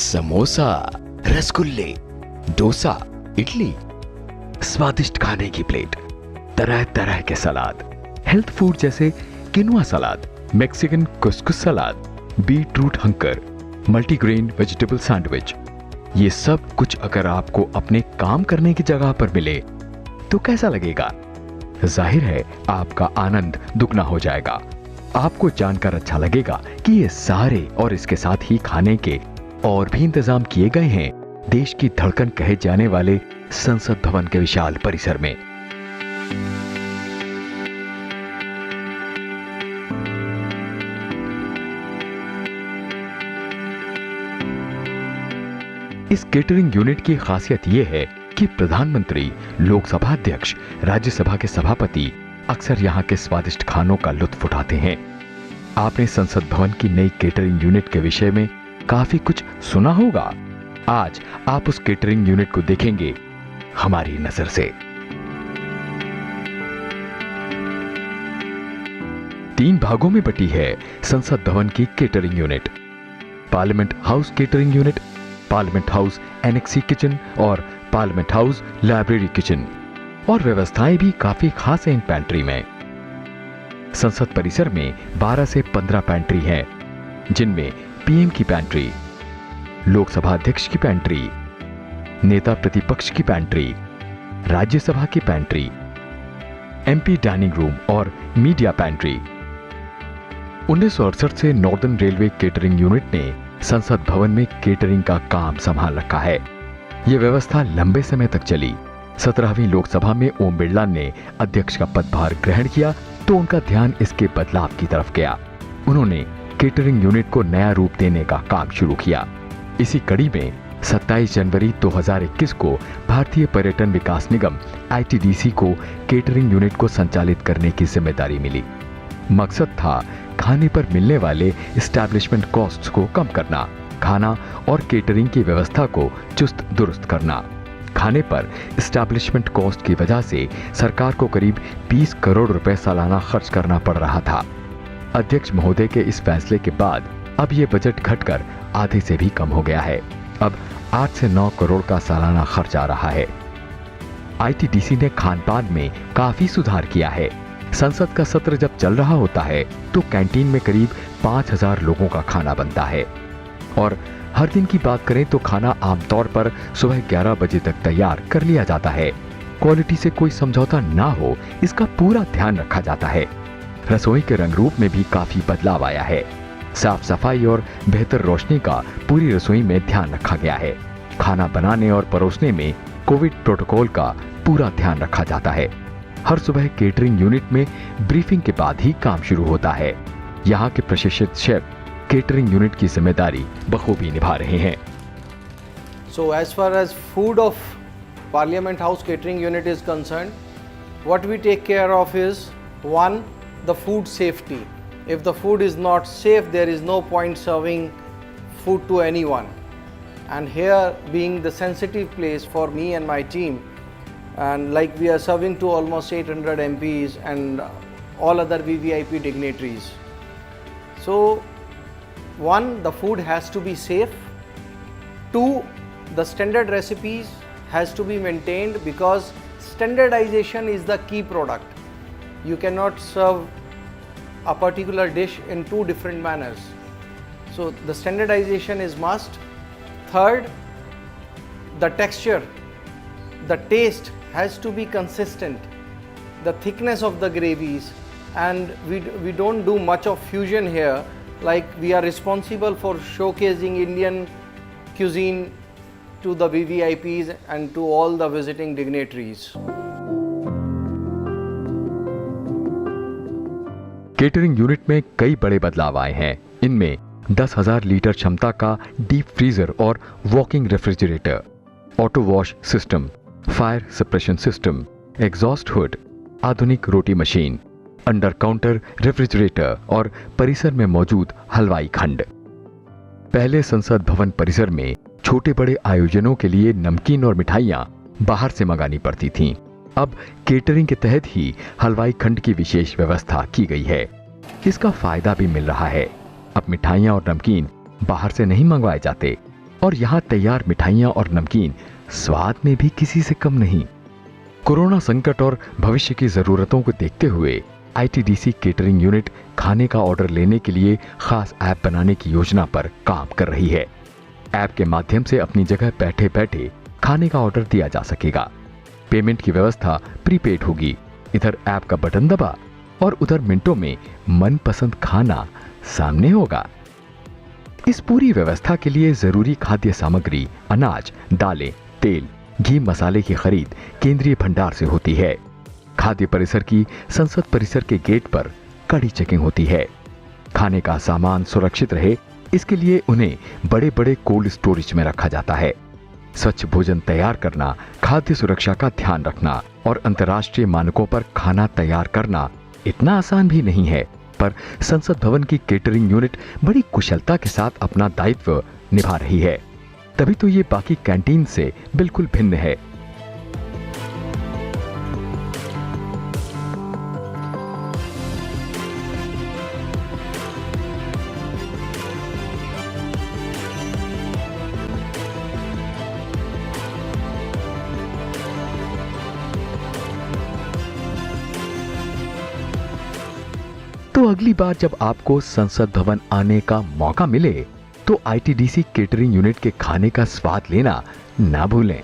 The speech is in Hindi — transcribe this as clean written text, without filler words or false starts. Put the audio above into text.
समोसा, रसगुल्ले, डोसा, इडली, स्वादिष्ट खाने की प्लेट, तरह तरह के सलाद, हेल्थ फूड जैसे quinoa salad, Mexican couscous salad, beetroot हंकर, मल्टीग्रेन वेजिटेबल सैंडविच, ये सब कुछ अगर आपको अपने काम करने की जगह पर मिले तो कैसा लगेगा? जाहिर है आपका आनंद दुगना हो जाएगा। आपको जानकर अच्छा लगेगा कि ये सारे और इसके साथ ही खाने के और भी इंतजाम किए गए हैं देश की धड़कन कहे जाने वाले संसद भवन के विशाल परिसर में। इस केटरिंग यूनिट की खासियत यह है कि प्रधानमंत्री, लोकसभा अध्यक्ष, राज्यसभा के सभापति अक्सर यहाँ के स्वादिष्ट खानों का लुत्फ उठाते हैं। आपने संसद भवन की नई केटरिंग यूनिट के विषय में काफी कुछ सुना होगा। आज आप उस केटरिंग यूनिट को देखेंगे हमारी नजर से। 3 भागों में बटी है संसद भवन की catering unit: parliament house catering unit, parliament house annexe kitchen और पार्लियामेंट हाउस लाइब्रेरी किचन। और व्यवस्थाएं भी काफी खास हैं इन पैंट्री में। संसद परिसर में 12 से 15 पैंट्री हैं, जिनमें पीएम की पैंट्री, लोकसभा अध्यक्ष की पैंट्री, नेता प्रतिपक्ष की पैंट्री, राज्यसभा की पैंट्री, एमपी डाइनिंग रूम और मीडिया पैंट्री। 1968 से नॉर्दर्न रेलवे केटरिंग यूनिट ने संसद भवन में केटरिंग का काम संभाल रखा है। यह व्यवस्था लंबे समय तक चली। 17वीं लोकसभा में ओम बिरला ने अध्यक्ष का पदभार ग्रहण किया तो उनका ध्यान इसके बदलाव की तरफ गया। उन्होंने केटरिंग यूनिट को नया रूप देने का काम शुरू किया। इसी कड़ी में 27 जनवरी 2021 को भारतीय पर्यटन विकास निगम ITDC को केटरिंग यूनिट को संचालित करने की जिम्मेदारी मिली। मकसद था खाने पर मिलने वाले एस्टैब्लिशमेंट कॉस्ट्स को कम करना, खाना और केटरिंग की व्यवस्था को चुस्त दुरुस्त करना। खाने पर एस्टैब्लिशमेंट कॉस्ट की वजह से सरकार को करीब 20 करोड़ रुपए सालाना खर्च करना पड़ रहा था। अध्यक्ष महोदय के इस फैसले के बाद अब ये बजट घटकर आधे से भी कम हो गया है। अब 8 से 9 करोड़ का सालाना खर्च आ रहा है। ITDC ने खान पान में काफी सुधार किया है। संसद का सत्र जब चल रहा होता है तो कैंटीन में करीब 5000 लोगों का खाना बनता है और हर दिन की बात करें तो खाना आमतौर पर सुबह 11 बजे तक तैयार कर लिया जाता है। क्वालिटी से कोई समझौता ना हो, इसका पूरा ध्यान रखा जाता है। रसोई के रंग रूप में भी काफी बदलाव आया है। साफ सफाई और बेहतर रोशनी का पूरी रसोई में ध्यान रखा गया है। खाना बनाने और परोसने में कोविड प्रोटोकॉल का पूरा ध्यान रखा जाता है। हर सुबह केटरिंग यूनिट में ब्रीफिंग के बाद ही काम शुरू होता है। यहाँ के प्रशिक्षित शेफ केटरिंग यूनिट की जिम्मेदारी बखूबी निभा रहे हैं। So as far as food of Parliament House Catering Unit is concerned, what we take care of is, one, the food safety. If the food is not safe, there is no point serving food to anyone. And here being the sensitive place for me and my team, and like we are serving to almost 800 MPs and all other VVIP dignitaries. So, one, the food has to be safe. Two, the standard recipes has to be maintained because standardization is the key product. You cannot serve a particular dish in 2 different manners. So, the standardization is must. Third, the texture, the taste has to be consistent, the thickness of the gravies, and we don't do much of fusion here. Like we are responsible for showcasing Indian cuisine to the VVIPs and to all the visiting dignitaries. Catering unit में कई बड़े बदलाव आए हैं। इनमें 10,000 लीटर क्षमता का डीप फ्रीजर और walking refrigerator, auto wash system, fire suppression system, exhaust hood, आधुनिक रोटी मशीन, अंडर काउंटर रेफ्रिजरेटर और परिसर में मौजूद हलवाई खंड। पहले संसद भवन परिसर में छोटे बड़े आयोजनों के लिए नमकीन और मिठाइयां बाहर से मंगानी पड़ती थीं। अब केटरिंग के तहत ही हलवाई खंड की विशेष व्यवस्था की गई है। इसका फायदा भी मिल रहा है। अब मिठाइयां और नमकीन बाहर से नहीं मंगवाए जाते, और यहाँ तैयार मिठाइयाँ और नमकीन स्वाद में भी किसी से कम नहीं। कोरोना संकट और भविष्य की जरूरतों को देखते हुए आईटीडीसी केटरिंग यूनिट खाने का ऑर्डर लेने के लिए खास ऐप बनाने की योजना पर काम कर रही है। ऐप के माध्यम से अपनी जगह बैठे बैठे खाने का ऑर्डर दिया जा सकेगा। पेमेंट की व्यवस्था प्रीपेड होगी। इधर ऐप का बटन दबा और उधर मिनटों में मनपसंद खाना सामने होगा। इस पूरी व्यवस्था के लिए जरूरी खाद्य सामग्री, अनाज, दालें, तेल, घी, मसाले की खरीद केंद्रीय भंडार से होती है। खाद्य परिसर की संसद परिसर के गेट पर कड़ी चेकिंग होती है। खाने का सामान सुरक्षित रहे, इसके लिए उन्हें बड़े बड़े कोल्ड स्टोरेज में रखा जाता है। स्वच्छ भोजन तैयार करना, खाद्य सुरक्षा का ध्यान रखना और अंतर्राष्ट्रीय मानकों पर खाना तैयार करना इतना आसान भी नहीं है, पर संसद भवन की केटरिंग यूनिट बड़ी कुशलता के साथ अपना दायित्व निभा रही है। तभी तो ये बाकी कैंटीन से बिल्कुल भिन्न है। तो अगली बार जब आपको संसद भवन आने का मौका मिले तो आईटीडीसी केटरिंग यूनिट के खाने का स्वाद लेना ना भूलें।